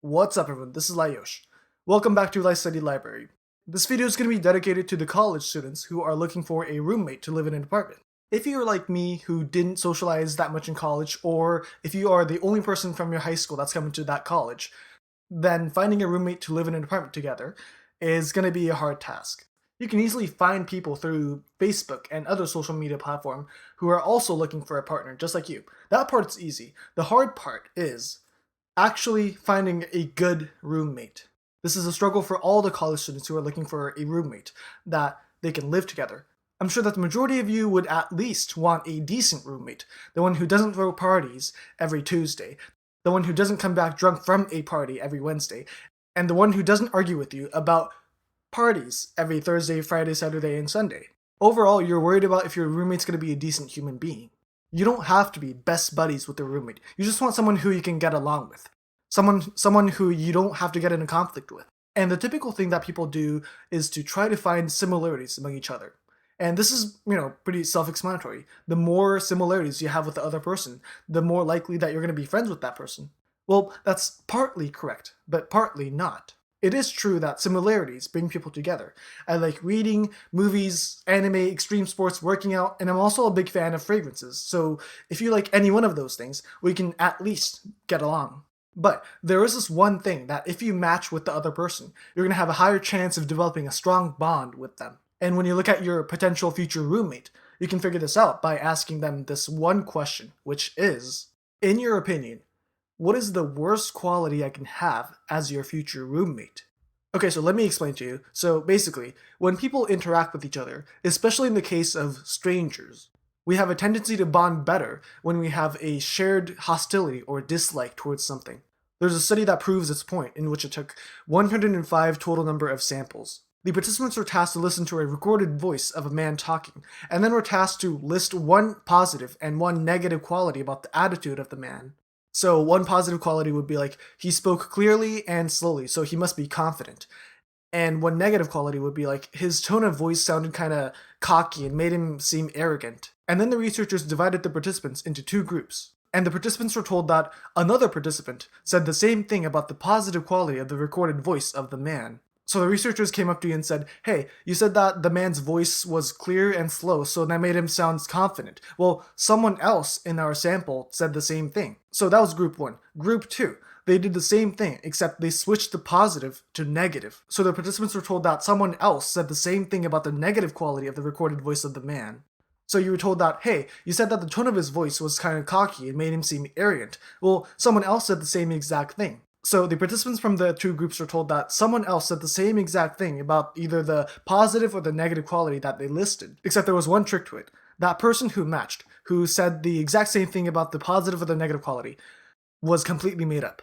What's up everyone, this is Lye Yosh. Welcome back to Life.study Library. This video is going to be dedicated to the college students who are looking for a roommate to live in an apartment. If you're like me who didn't socialize that much in college, or if you are the only person from your high school that's coming to that college, then finding a roommate to live in an apartment together is going to be a hard task. You can easily find people through Facebook and other social media platforms who are also looking for a partner just like you. That part's easy. The hard part is actually finding a good roommate. This is a struggle for all the college students who are looking for a roommate that they can live together. I'm sure that the majority of you would at least want a decent roommate, the one who doesn't throw parties every Tuesday, the one who doesn't come back drunk from a party every Wednesday, and the one who doesn't argue with you about parties every Thursday, Friday, Saturday, and Sunday. Overall, you're worried about if your roommate's going to be a decent human being. You don't have to be best buddies with your roommate. You just want someone who you can get along with. Someone who you don't have to get in a conflict with. And the typical thing that people do is to try to find similarities among each other. And this is, pretty self-explanatory. The more similarities you have with the other person, the more likely that you're going to be friends with that person. Well, that's partly correct, but partly not. It is true that similarities bring people together. I like reading, movies, anime, extreme sports, working out, and I'm also a big fan of fragrances. So if you like any one of those things, we can at least get along. But there is this one thing that if you match with the other person, you're going to have a higher chance of developing a strong bond with them. And when you look at your potential future roommate, you can figure this out by asking them this one question, which is, in your opinion, what is the worst quality I can have as your future roommate? Okay, so let me explain to you. So basically, when people interact with each other, especially in the case of strangers, we have a tendency to bond better when we have a shared hostility or dislike towards something. There's a study that proves this point, in which it took 105 total number of samples. The participants were tasked to listen to a recorded voice of a man talking, and then were tasked to list one positive and one negative quality about the attitude of the man. So one positive quality would be like, he spoke clearly and slowly, so he must be confident. And one negative quality would be like, his tone of voice sounded kind of cocky and made him seem arrogant. And then the researchers divided the participants into two groups. And the participants were told that another participant said the same thing about the positive quality of the recorded voice of the man. So the researchers came up to you and said, hey, you said that the man's voice was clear and slow, so that made him sound confident. Well, someone else in our sample said the same thing. So that was group one. Group two, they did the same thing, except they switched the positive to negative. So the participants were told that someone else said the same thing about the negative quality of the recorded voice of the man. So you were told that, hey, you said that the tone of his voice was kind of cocky and made him seem arrogant. Well, someone else said the same exact thing. So the participants from the two groups were told that someone else said the same exact thing about either the positive or the negative quality that they listed, except there was one trick to it. That person who matched, who said the exact same thing about the positive or the negative quality, was completely made up.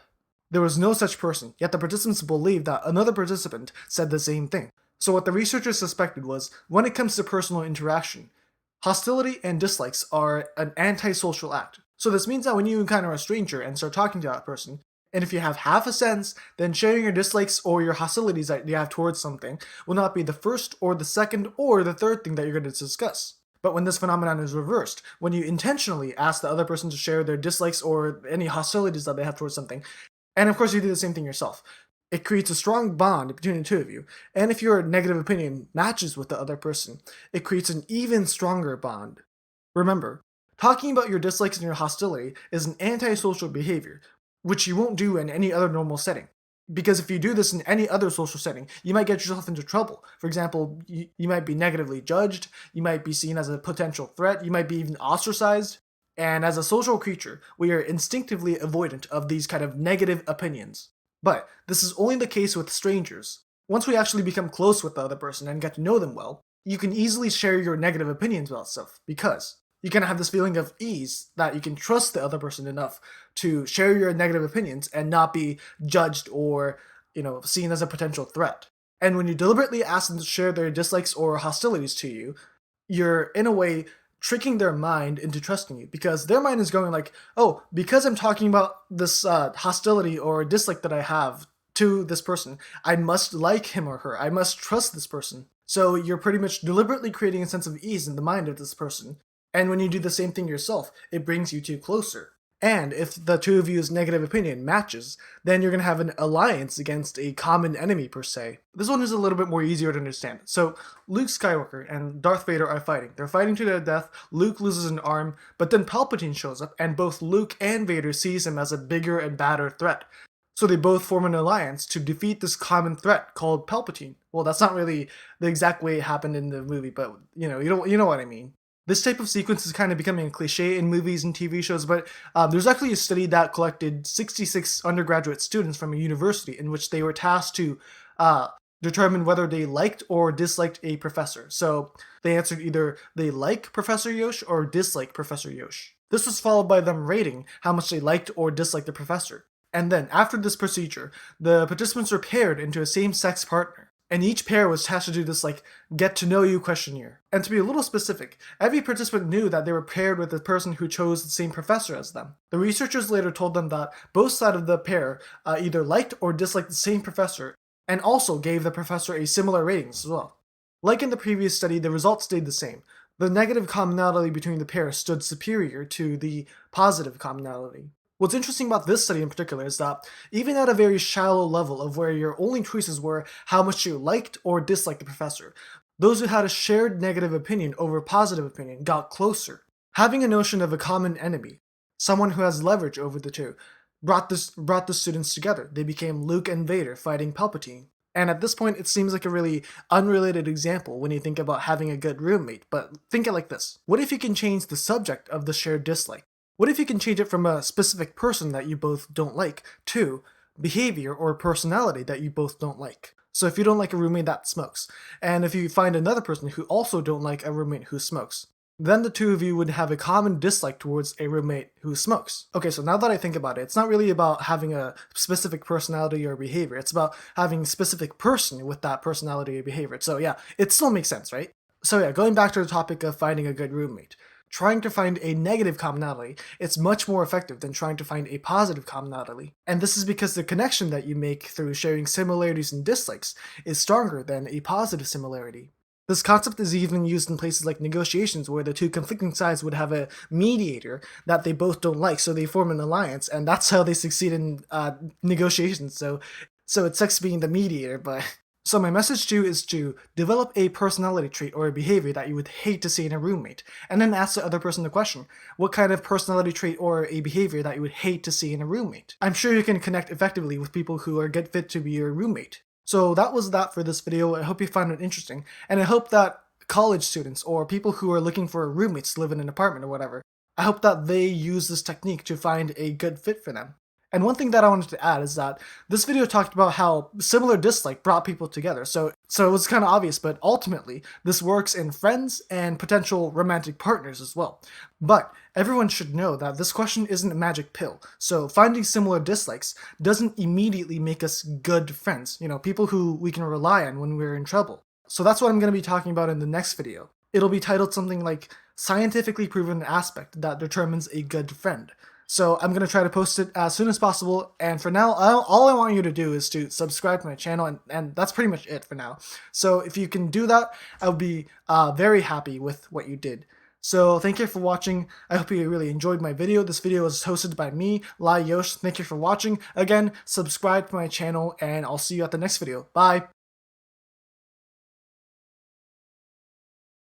There was no such person, yet the participants believed that another participant said the same thing. So what the researchers suspected was, when it comes to personal interaction, hostility and dislikes are an antisocial act. So this means that when you encounter a stranger and start talking to that person, and if you have half a sense, then sharing your dislikes or your hostilities that you have towards something will not be the first or the second or the third thing that you're going to discuss. But when this phenomenon is reversed, when you intentionally ask the other person to share their dislikes or any hostilities that they have towards something, and of course you do the same thing yourself, it creates a strong bond between the two of you. And if your negative opinion matches with the other person, it creates an even stronger bond. Remember, talking about your dislikes and your hostility is an antisocial behavior, which you won't do in any other normal setting. Because if you do this in any other social setting, you might get yourself into trouble. For example, you might be negatively judged, you might be seen as a potential threat, you might be even ostracized. And as a social creature, we are instinctively avoidant of these kind of negative opinions. But this is only the case with strangers. Once we actually become close with the other person and get to know them well, you can easily share your negative opinions about stuff, because you kind of have this feeling of ease that you can trust the other person enough to share your negative opinions and not be judged or, seen as a potential threat. And when you deliberately ask them to share their dislikes or hostilities to you, you're in a way tricking their mind into trusting you, because their mind is going like, oh, because I'm talking about this hostility or dislike that I have to this person, I must like him or her, I must trust this person. So you're pretty much deliberately creating a sense of ease in the mind of this person. And when you do the same thing yourself, it brings you two closer. And if the two of you's negative opinion matches, then you're going to have an alliance against a common enemy per se. This one is a little bit more easier to understand. So Luke Skywalker and Darth Vader are fighting. They're fighting to their death. Luke loses an arm, but then Palpatine shows up, and both Luke and Vader sees him as a bigger and badder threat. So they both form an alliance to defeat this common threat called Palpatine. Well, that's not really the exact way it happened in the movie, but you know what I mean. This type of sequence is kind of becoming a cliche in movies and TV shows, but there's actually a study that collected 66 undergraduate students from a university in which they were tasked to determine whether they liked or disliked a professor. So they answered either they like Professor Yosh or dislike Professor Yosh. This was followed by them rating how much they liked or disliked the professor. And then, after this procedure, the participants were paired into a same-sex partner. And each pair was tasked to do this, get-to-know-you questionnaire. And to be a little specific, every participant knew that they were paired with the person who chose the same professor as them. The researchers later told them that both sides of the pair either liked or disliked the same professor, and also gave the professor a similar ratings as well. Like in the previous study, the results stayed the same. The negative commonality between the pair stood superior to the positive commonality. What's interesting about this study in particular is that even at a very shallow level of where your only choices were how much you liked or disliked the professor, those who had a shared negative opinion over positive opinion got closer. Having a notion of a common enemy, someone who has leverage over the two, brought the students together. They became Luke and Vader fighting Palpatine. And at this point, it seems like a really unrelated example when you think about having a good roommate, but think it like this. What if you can change the subject of the shared dislike? What if you can change it from a specific person that you both don't like to behavior or personality that you both don't like? So if you don't like a roommate that smokes, and if you find another person who also don't like a roommate who smokes, then the two of you would have a common dislike towards a roommate who smokes. Okay, so now that I think about it, it's not really about having a specific personality or behavior. It's about having a specific person with that personality or behavior. So yeah, it still makes sense, right? So yeah, going back to the topic of finding a good roommate. Trying to find a negative commonality, it's much more effective than trying to find a positive commonality. And this is because the connection that you make through sharing similarities and dislikes is stronger than a positive similarity. This concept is even used in places like negotiations where the two conflicting sides would have a mediator that they both don't like, so they form an alliance, and that's how they succeed in negotiations. So it sucks being the mediator, but... So my message to you is to develop a personality trait or a behavior that you would hate to see in a roommate, and then ask the other person the question, what kind of personality trait or a behavior that you would hate to see in a roommate? I'm sure you can connect effectively with people who are good fit to be your roommate. So that was that for this video. I hope you found it interesting, and I hope that college students or people who are looking for roommates to live in an apartment or whatever, I hope that they use this technique to find a good fit for them. And one thing that I wanted to add is that this video talked about how similar dislike brought people together, so it was kind of obvious, but ultimately, this works in friends and potential romantic partners as well. But everyone should know that this question isn't a magic pill, so finding similar dislikes doesn't immediately make us good friends, people who we can rely on when we're in trouble. So that's what I'm going to be talking about in the next video. It'll be titled something like Scientifically Proven Aspect That Determines a Good Friend. So I'm going to try to post it as soon as possible, and for now, all I want you to do is to subscribe to my channel, and that's pretty much it for now. So if you can do that, I would be very happy with what you did. So thank you for watching. I hope you really enjoyed my video. This video was hosted by me, Lye Yosh. Thank you for watching. Again, subscribe to my channel, and I'll see you at the next video. Bye!